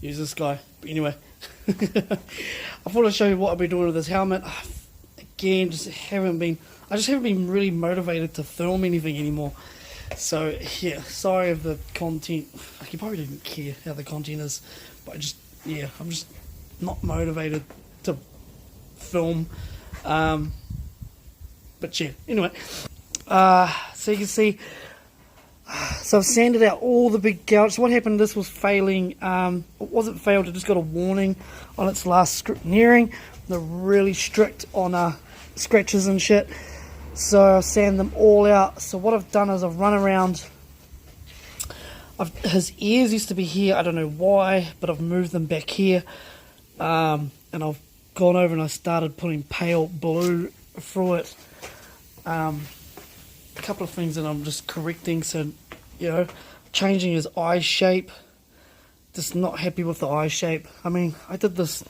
use this guy. But anyway, I thought I'd show you what I've been doing with this helmet. Again, I just haven't been really motivated to film anything anymore. So yeah, sorry if the content, like, you probably didn't care how the content is, but I'm just not motivated to film. But yeah, anyway, so you can see, so I've sanded out all the big gouges. What happened, this was failing, it wasn't failed, it just got a warning on its last scrutineering. They're really strict on scratches and shit, so I sand them all out. So what I've done is I've run around, his ears used to be here, I don't know why, but I've moved them back here, and I've gone over and I started putting pale blue through it. A couple of things that I'm just correcting, so, you know, changing his eye shape, just not happy with the eye shape. I mean, I did this,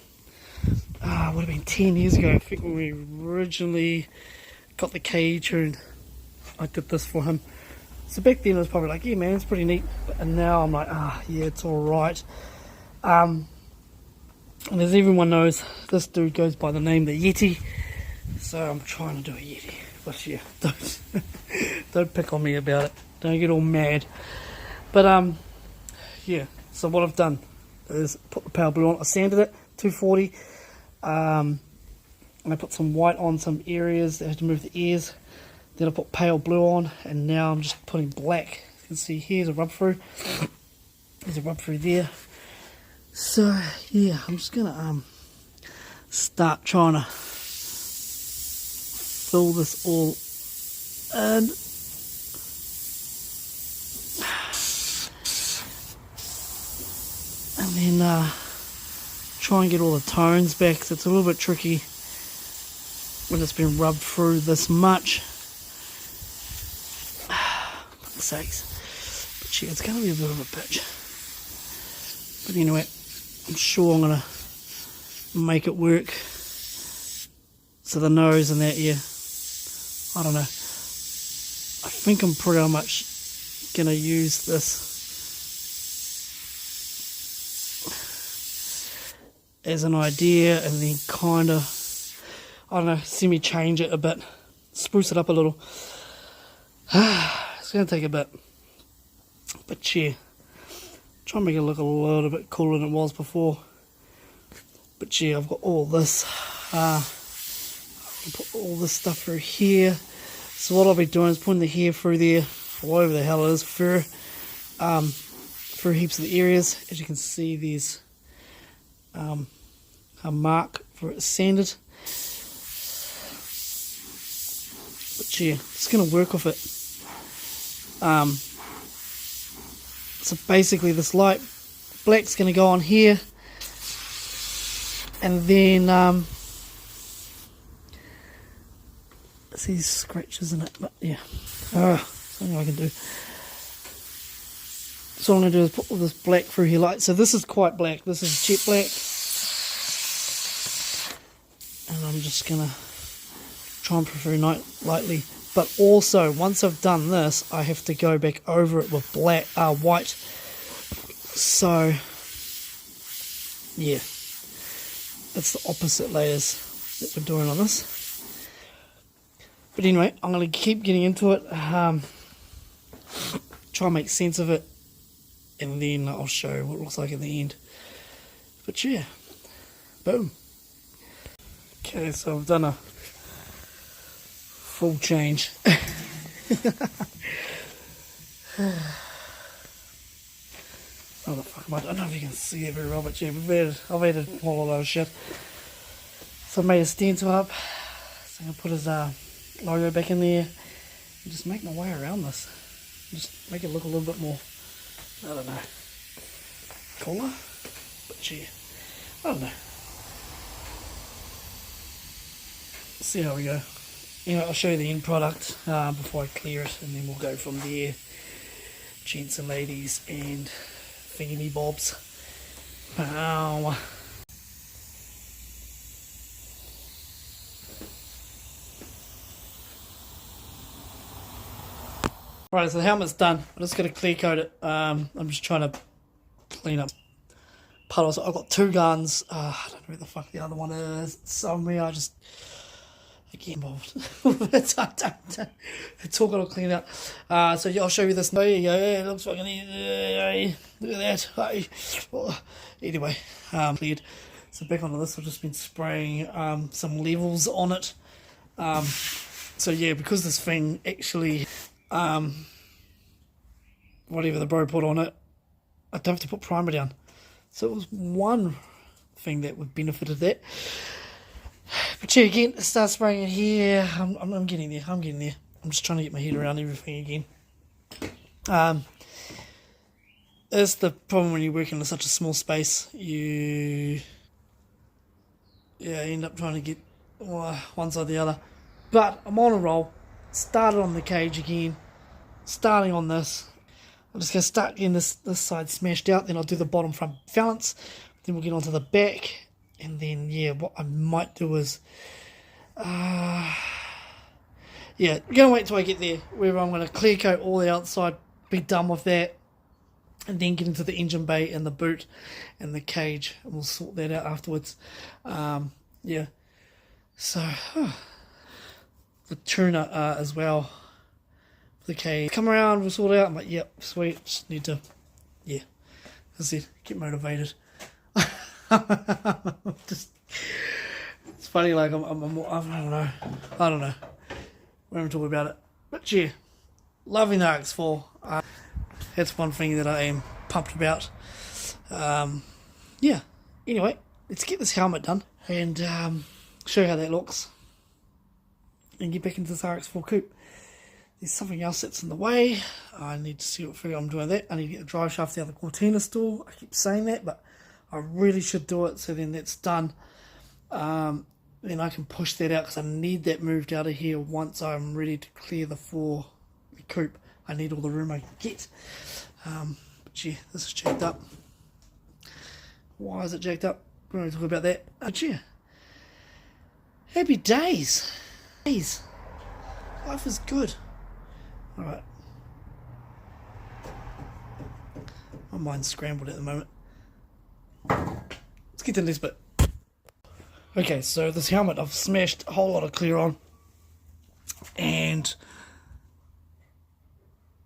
would have been 10 years ago, I think, when we originally got the cage, and I did this for him. So back then I was probably like, yeah man, it's pretty neat, and now I'm like, yeah, it's alright. And as everyone knows, this dude goes by the name the Yeti, so I'm trying to do a Yeti. But yeah, don't pick on me about it. Don't get all mad. But yeah. So what I've done is put the pale blue on. I sanded it 240, and I put some white on some areas that had to move the ears. Then I put pale blue on, and now I'm just putting black. You can see here's a rub through. There's a rub through there. So yeah, I'm just gonna start trying to fill this all in. And then try and get all the tones back, so it's a little bit tricky when it's been rubbed through this much. Fuck's sakes. But yeah, it's going to be a bit of a bitch. But anyway, I'm sure I'm going to make it work. So the nose and that, yeah, I don't know. I think I'm pretty much going to use this as an idea, and then kind of, I don't know, semi-change it a bit, spruce it up a little. It's going to take a bit, but yeah, try and make it look a little bit cooler than it was before. But yeah, I've got all this, I can put all this stuff through here. So what I'll be doing is putting the hair through there, or whatever the hell it is, fur, through heaps of the areas. As you can see, there's a mark for it sanded. But yeah, just going to work with it. So basically this light black's going to go on here, and then see scratches in it, but yeah, something I can do. So what I'm going to do is put all this black through here, like so. This is quite black, this is jet black, and I'm just going to try and put through lightly. But also, once I've done this, I have to go back over it with white. So yeah, that's the opposite layers that we're doing on this. But anyway, I'm going to keep getting into it, try and make sense of it, and then I'll show you what it looks like at the end. But yeah, boom. Okay, so I've done a full change. Oh the fuck, I don't know if you can see it very well, but yeah, I've added all of those shit. So I made a stencil up, so I'm going to put his logo back in there, and just make my way around this. Just make it look a little bit more, I don't know, cooler, but yeah, I don't know. See how we go. Anyway, I'll show you the end product before I clear it, and then we'll go from there. Gents and ladies and thingy bobs. Wow. Right, so the helmet's done. I'm just going to clear coat it. I'm just trying to clean up puddles. I've got 2 guns. I don't know where the fuck the other one is. Somewhere. I just get involved with it. It's all got to clean out. So yeah, I'll show you this. There you go. Yeah, it looks fucking easy. Look at that. Hey. Oh. Anyway, cleared. So back onto this. I've just been spraying some levels on it. So yeah, because this thing actually, whatever the bro put on it, I don't have to put primer down. So it was one thing that would benefit of that. But yeah, again, start spraying it here. I'm getting there. I'm just trying to get my head around everything again. It's the problem when you're working in such a small space. You end up trying to get one side or the other. But I'm on a roll. Started on the cage again. Starting on this. I'm just going to start getting this side smashed out. Then I'll do the bottom front valance. Then we'll get onto the back. And then, yeah, what I might do is... yeah, we're going to wait till I get there. Where I'm going to clear coat all the outside. Be done with that. And then get into the engine bay and the boot and the cage. And we'll sort that out afterwards. Yeah. So... the tuner as well. The cage. Come around, we'll sort it out. I'm like, yep, sweet. Just need to, yeah, as I said, get motivated. Just, it's funny, like, I don't know. We haven't talked about it. But yeah, loving the RX4. That's one thing that I am pumped about. Yeah, anyway, let's get this helmet done and show you how that looks. And get back into this RX4 coupe. There's something else that's in the way. I need to see what figure I'm doing that. I need to get the drive shaft out of the Cortina store. I keep saying that, but I really should do it. So then that's done. Then I can push that out because I need that moved out of here once I'm ready to clear the coupe. I need all the room I can get. But yeah, this is jacked up. Why is it jacked up? We're going to talk about that. But yeah, happy days. Life is good. Alright. My mind's scrambled at the moment. Let's get to this bit. Okay, so this helmet I've smashed a whole lot of clear on. And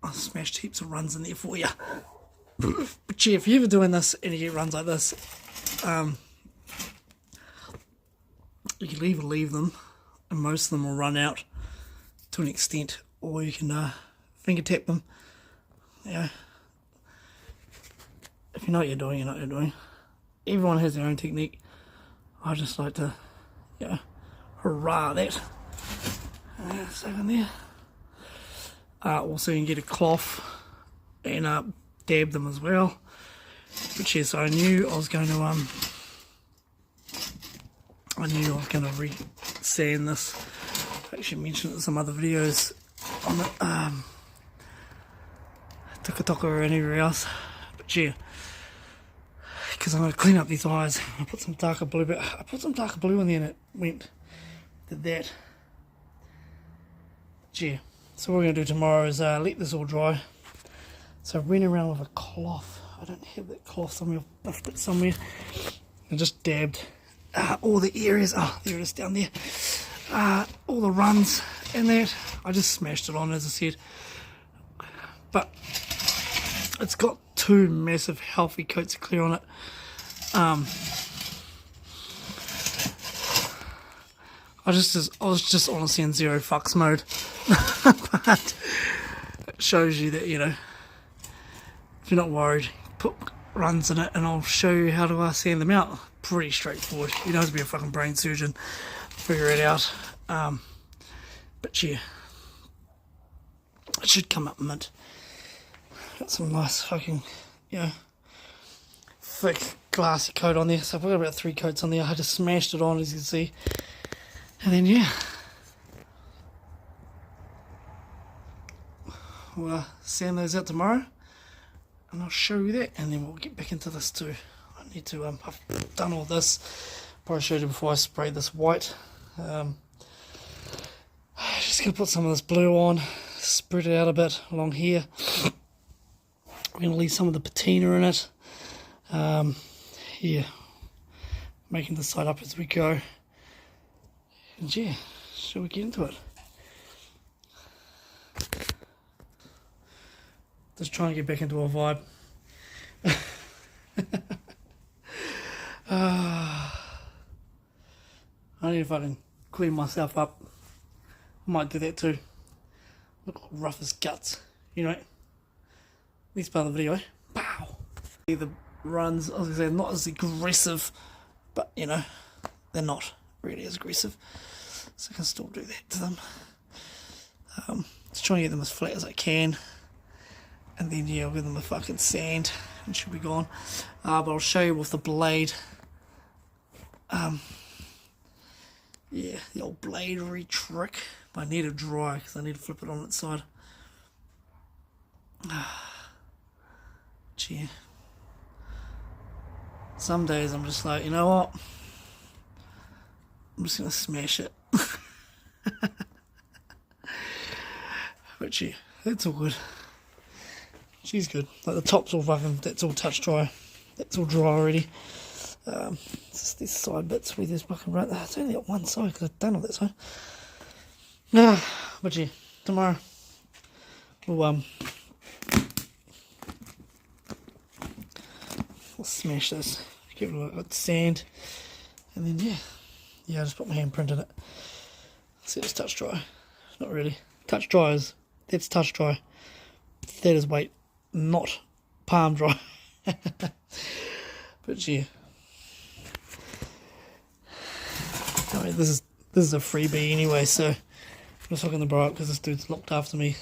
I've smashed heaps of runs in there for you. But yeah, if you're ever doing this and you get runs like this, you can either leave them, and most of them will run out to an extent, or you can finger tap them. Yeah. If you know what you're doing, you know what you're doing. Everyone has their own technique. I just like to, hurrah that. So in there. Also, you can get a cloth and dab them as well. But yes, I knew I was going to re-sand this. I actually mentioned it in some other videos on the TikTok or anywhere else. But yeah, because I'm going to clean up these eyes. I put some darker blue, but I put some darker blue in there and it did that. But yeah, so what we're going to do tomorrow is let this all dry. So I went around with a cloth. I don't have that cloth somewhere. I've buffed it somewhere. And just dabbed all the areas. Oh, there it is down there. All the runs and that. I just smashed it on, as I said. But it's got two massive healthy coats of clear on it. I was just honestly in zero fucks mode. But it shows you that, if you're not worried, put runs in it and I'll show you how to sand them out. Pretty straightforward. You don't have to be a fucking brain surgeon. Figure it out. But yeah, it should come up mint. Got some nice fucking, thick glassy coat on there. So I've got about 3 coats on there. I just smashed it on, as you can see. And then we'll sand those out tomorrow. And I'll show you that. And then we'll get back into this too. I need to, I've done all this. Probably showed you before I sprayed this white. Just going to put some of this blue on, spread it out a bit along here. We're going to leave some of the patina in it. here, making the side up as we go. And yeah, shall we get into it? Just trying to get back into a vibe. I need to fucking clean myself up. I might do that too. Look rough as guts. You know, this part of the video, eh? Pow! The runs, I was going to say, not as aggressive, but you know, they're not really as aggressive. So I can still do that to them. Just trying to get them as flat as I can. And then yeah, I'll give them a fucking sand and she'll be gone. But I'll show you with the blade. Yeah, the old bladery trick. But I need it dry because I need to flip it on its side. Gee. Some days I'm just like, you know what? I'm just gonna smash it. But yeah, that's all good. She's good. Like the top's all fucking, that's all touch dry. That's all dry already. It's just these side bits where there's fucking right. It's only at one side because I've done all that side. But yeah, tomorrow we'll smash this. Give it a little sand, and then yeah, I just put my handprint in it. See, it's touch dry. Not really. Touch dry is, that's touch dry. That is weight, not palm dry. But yeah, I mean, this is a freebie anyway, so I'm just hooking the bra up because this dude's looked after me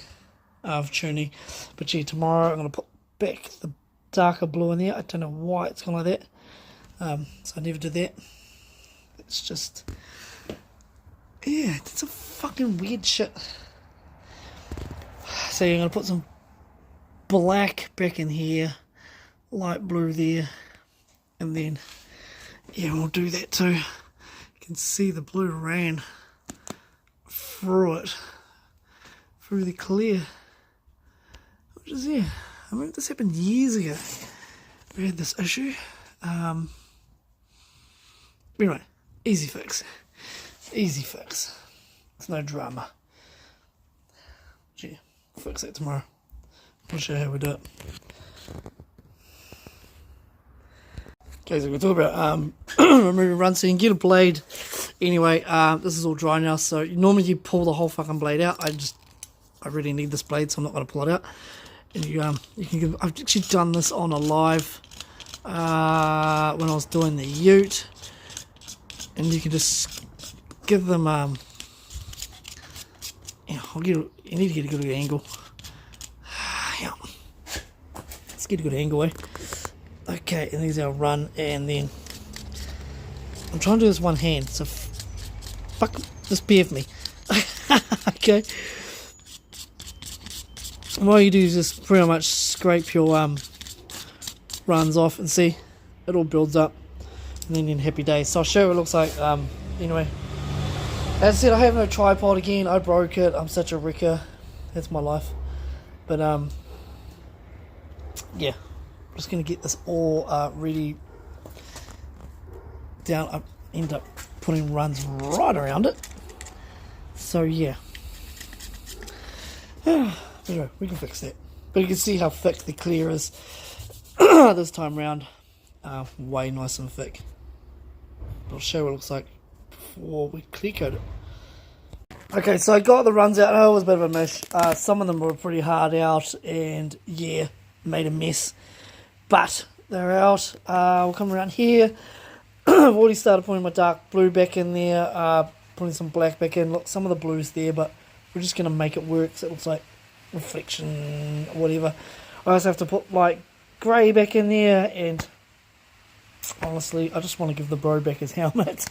of tuning. But yeah, tomorrow I'm going to put back the darker blue in there. I don't know why it's gone like that. So I never did that. It's just, yeah, it's a fucking weird shit. So I'm going to put some black back in here, light blue there, and then yeah, we'll do that too. You can see the blue ran through it, through the clear, which is, yeah, I mean, this happened years ago. We had this issue. Anyway, easy fix. Easy fix. It's no drama. Gee, we'll fix that tomorrow. I'll show you how we do it. Okay, so we're talking about removing runs. So you can get a blade. Anyway, this is all dry now. So normally you pull the whole fucking blade out. I really need this blade, so I'm not going to pull it out. And you can give. I've actually done this on a live when I was doing the ute, and you can just give them. Yeah, you need to get a good angle. Yeah, let's get a good angle, eh? Okay, and these are run, and then I'm trying to do this one hand, so fuck, just bear with me. Okay. And what you do is just pretty much scrape your runs off, and see, it all builds up, and then in happy days. So I'll show you what it looks like. Anyway, as I said, I have no tripod again. I broke it. I'm such a wrecker. That's my life. But yeah, I'm just gonna get this all ready down. I end up putting runs right around it. So yeah. Anyway, we can fix that. But you can see how thick the clear is this time round. Way nice and thick. I'll show you what it looks like before we clear coat it. Okay, so I got the runs out. Oh, it was a bit of a mess. Some of them were pretty hard out, and yeah, made a mess. But they're out. We'll come around here. I've already started putting my dark blue back in there. Putting some black back in. Look, some of the blue's there, but we're just going to make it work so it looks like reflection or whatever. I also have to put like grey back in there, and honestly I just want to give the bro back his helmet.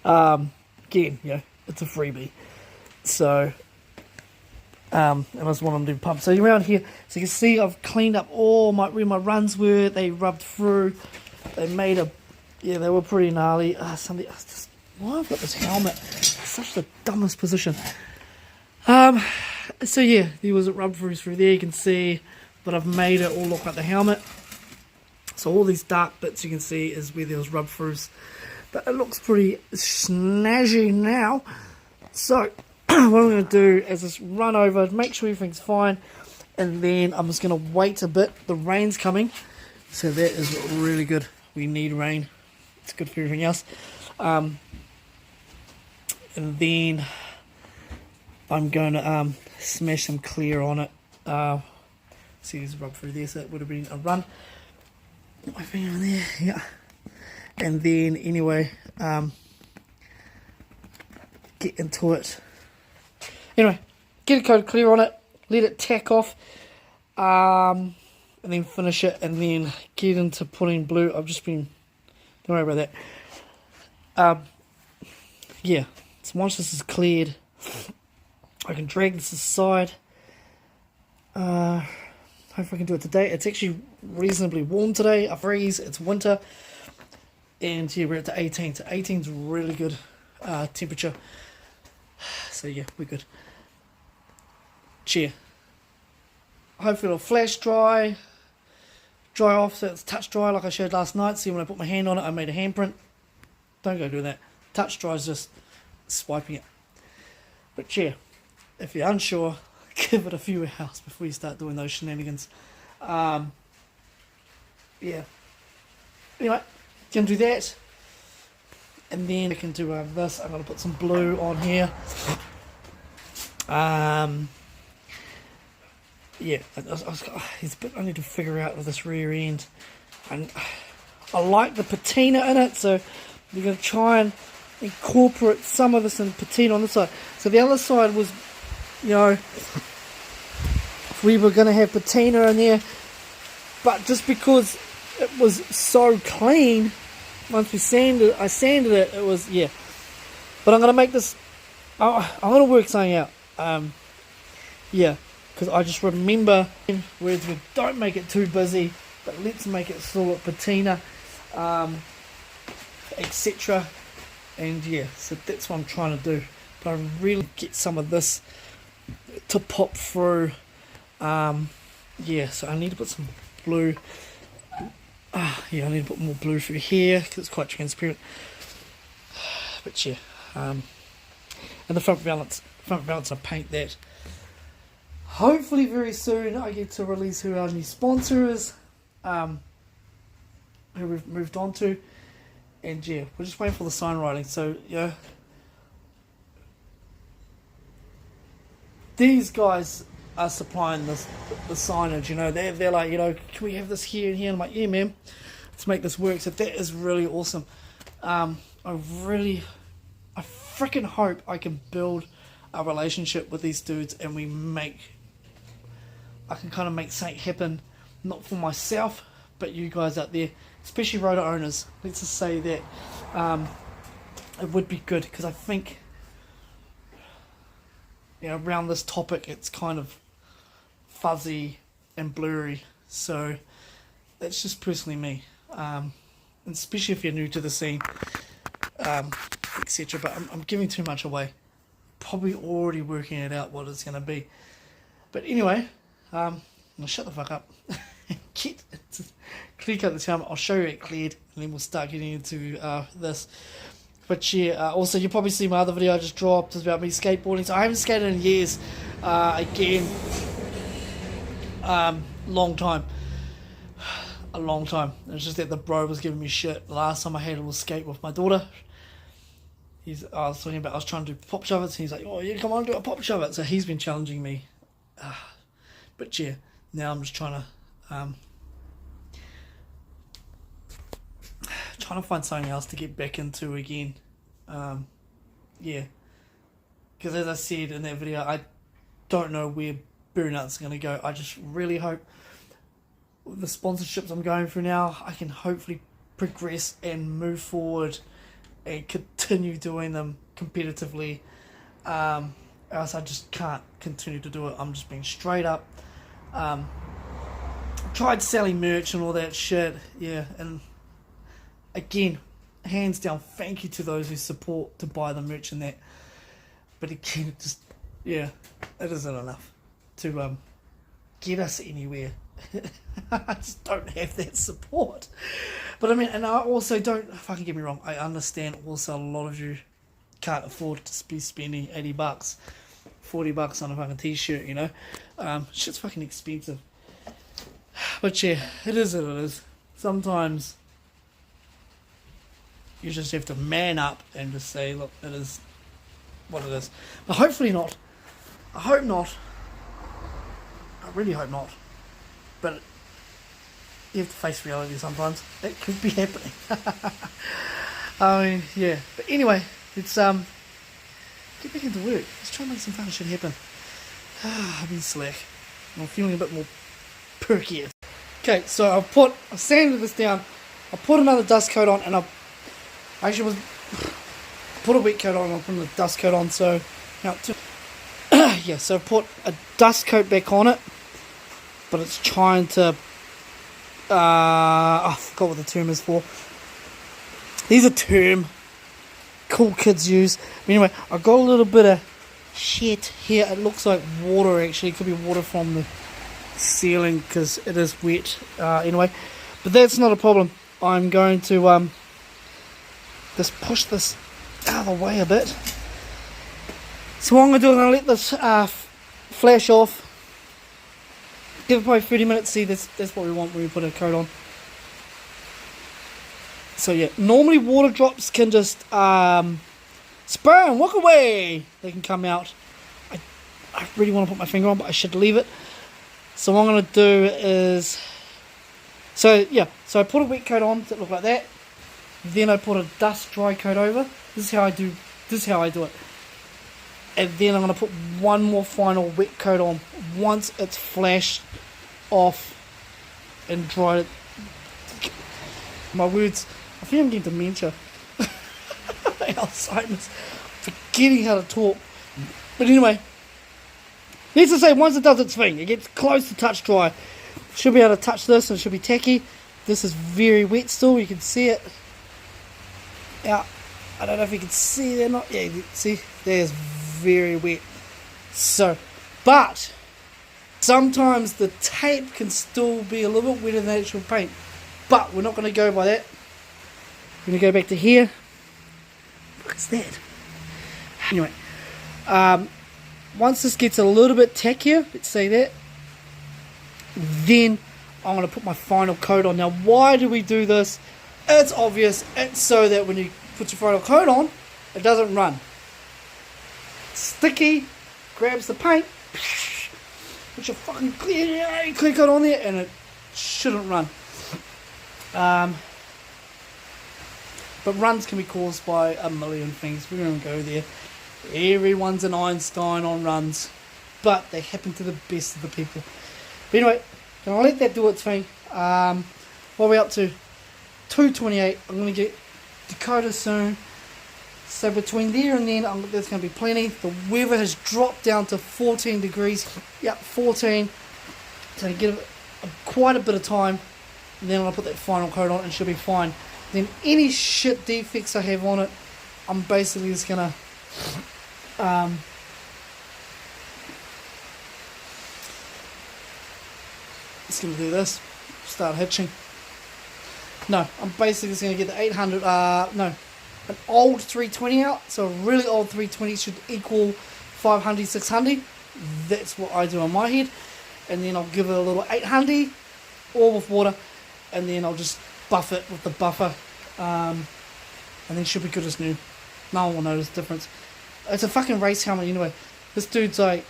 Again, you know, it's a freebie, so I just want him to pump. So you're around here, so you can see I've cleaned up all where my runs were. They rubbed through, they made a, yeah, they were pretty gnarly. Why I've got this helmet, it's such the dumbest position. So yeah, there was a rub through there, you can see, but I've made it all look like the helmet. So all these dark bits you can see is where there was rub throughs, but it looks pretty snazzy now. So what I'm going to do is just run over, make sure everything's fine, and then I'm just going to wait a bit. The rain's coming, so that is really good. We need rain. It's good for everything else. And then I'm going to smash some clear on it. See, there's a rub through there, so it would have been a run. Put my finger in there, yeah. And then, anyway, get into it. Anyway, get a coat of clear on it, let it tack off, and then finish it, and then get into putting blue. I've just been, don't worry about that. Yeah, so once this is cleared, I can drag this aside. Hopefully I can do it today. It's actually reasonably warm today. I freeze, it's winter. And yeah, we're at the 18. So 18 is really good temperature. So yeah, we're good. Cheer. Hopefully it'll flash dry off so it's touch dry like I showed last night. See, when I put my hand on it, I made a handprint. Don't go do that. Touch dry is just swiping it. But yeah, if you're unsure, give it a few hours before you start doing those shenanigans. Yeah. Anyway, can do that. And then I can do this. I'm going to put some blue on here. Yeah, there's a bit I need to figure out with this rear end. And I like the patina in it, so we're going to try and incorporate some of this in patina on this side. So the other side was, you know, we were going to have patina in there, but just because it was so clean, once I sanded it, it was, yeah. But I'm going to make this, I'm going to work something out. Yeah, because I just remember words with don't make it too busy, but let's make it full of patina, etc. And yeah, so that's what I'm trying to do. But I really get some of this to pop through. Yeah, so I need to put some blue. Yeah, I need to put more blue through here because it's quite transparent. But yeah, and the front balance I paint that. Hopefully very soon I get to release who our new sponsor is, who we've moved on to. And yeah, we're just waiting for the sign writing. So yeah, these guys are supplying the signage. You know, they're like, you know, can we have this here and here? And I'm like, yeah, man, let's make this work. So that is really awesome. I freaking hope I can build a relationship with these dudes, and I can kind of make something happen, not for myself, but you guys out there, especially rotor owners. Let's just say that it would be good, because I think, you know, around this topic it's kind of fuzzy and blurry. So that's just personally me, and especially if you're new to the scene, etc. But I'm giving too much away. Probably already working it out what it's going to be. But anyway, I'm going to shut the fuck up. Clear cut this helmet. I'll show you it cleared, and then we'll start getting into this. But yeah, also you'll probably see my other video I just dropped. It's about me skateboarding. So I haven't skated in years. Again, long time. A long time. It's just that the bro was giving me shit. The last time I had a little skate with my daughter. I was trying to do pop shove it, and he's like, oh yeah, come on, do a pop shove it. So he's been challenging me. But yeah, now I'm just trying to find something else to get back into again. Yeah, because as I said in that video, I don't know where Burnout's going to go. I just really hope with the sponsorships I'm going through now, I can hopefully progress and move forward and continue doing them competitively, else I just can't continue to do it. I'm just being straight up. Tried selling merch and all that shit, yeah, and again, hands down, thank you to those who support to buy the merch and that. But again, it just, yeah, it isn't enough to get us anywhere. I just don't have that support. But I mean, and I also don't, fucking get me wrong, I understand also a lot of you can't afford to be spending $80, $40 on a fucking t-shirt, you know. Shit's fucking expensive. But yeah, it is what it is. Sometimes you just have to man up and just say, look, it is what it is. But hopefully not. I hope not. I really hope not. But you have to face reality sometimes. It could be happening. I mean, yeah. But anyway, let's get back into work. Let's try and make some fun shit happen. I've been slack. I'm feeling a bit more perky. Okay, so I sanded this down. I put another dust coat on, and I actually put a wet coat on. I'm putting the dust coat on. So now, yeah. So I put a dust coat back on it, but it's trying to. I forgot what the term is for. These are term cool kids use. Anyway, I got a little bit of shit here. It looks like water actually. It could be water from the ceiling because it is wet. Anyway, but that's not a problem. I'm going to just push this out of the way a bit. So what I'm going to do is I'm going to let this flash off. Give it probably 30 minutes. See, that's what we want when we put a coat on. So yeah, normally water drops can just spray and walk away. They can come out. I really want to put my finger on, but I should leave it. So what I'm going to do is, so I put a wet coat on that look like that. Then I put a dust dry coat over. This is how I do it. And then I'm going to put one more final wet coat on once it's flashed off and dried. My words, I think I'm getting dementia. Alzheimer's. Forgetting how to talk. But anyway, let's just say once it does its thing, it gets close to touch dry. Should be able to touch this and it should be tacky. This is very wet still, you can see it. Yeah, I don't know if you can see it or not. Yeah, you can see, there's very wet. So, but sometimes the tape can still be a little bit wetter than the actual paint. But we're not going to go by that. We're going to go back to here. What is that? Anyway, once this gets a little bit tackier, let's say that, then I'm going to put my final coat on. Now, why do we do this? It's obvious. It's so that when you put your final coat on, it doesn't run. Sticky, grabs the paint, put your fucking clear coat on there, and it shouldn't run. But runs can be caused by a million things. We won't go there. Everyone's an Einstein on runs, but they happen to the best of the people. But anyway, I'll let that do its thing. What are we up to? 2:28. I'm going to get Dakota soon. So between there and then, there's going to be plenty. The weather has dropped down to 14 degrees. Yep, 14. So you get quite a bit of time. And then I'll put that final coat on and it should be fine. Then any shit defects I have on it, I'm basically just going to do this. Start hitching. No, I'm basically just going to get the 800, an old 320 out. So a really old 320 should equal 500, 600. That's what I do on my head. And then I'll give it a little 800, all with water. And then I'll just buff it with the buffer. And then it should be good as new. No one will notice the difference. It's a fucking race helmet anyway. This dude's like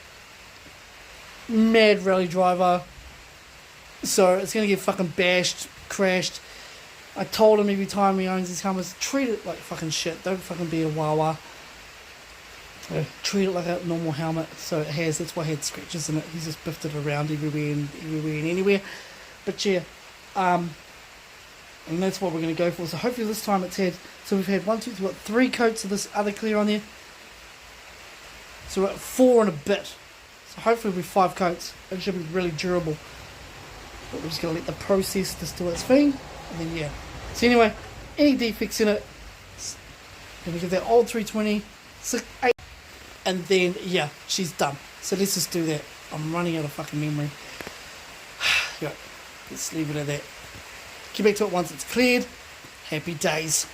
mad rally driver. So it's going to get fucking bashed, crashed. I told him every time he owns these helmets, treat it like fucking shit. Don't fucking be a wah-wah. So treat it like a normal helmet. So it has, that's why it had scratches in it. He's just biffed it around everywhere and anywhere. But yeah, and that's what we're going to go for. So hopefully this time it's had, so we've had 3 coats of this other clear on there. So we're at 4 and a bit. So hopefully we'll be 5 coats. It should be really durable. But we're just going to let the process just do its thing. And then yeah. So anyway, any defects in it, then we give that old 320, 6, 8, and then yeah, she's done. So let's just do that. I'm running out of fucking memory. Yeah, let's leave it at that. Get back to it once it's cleared. Happy days.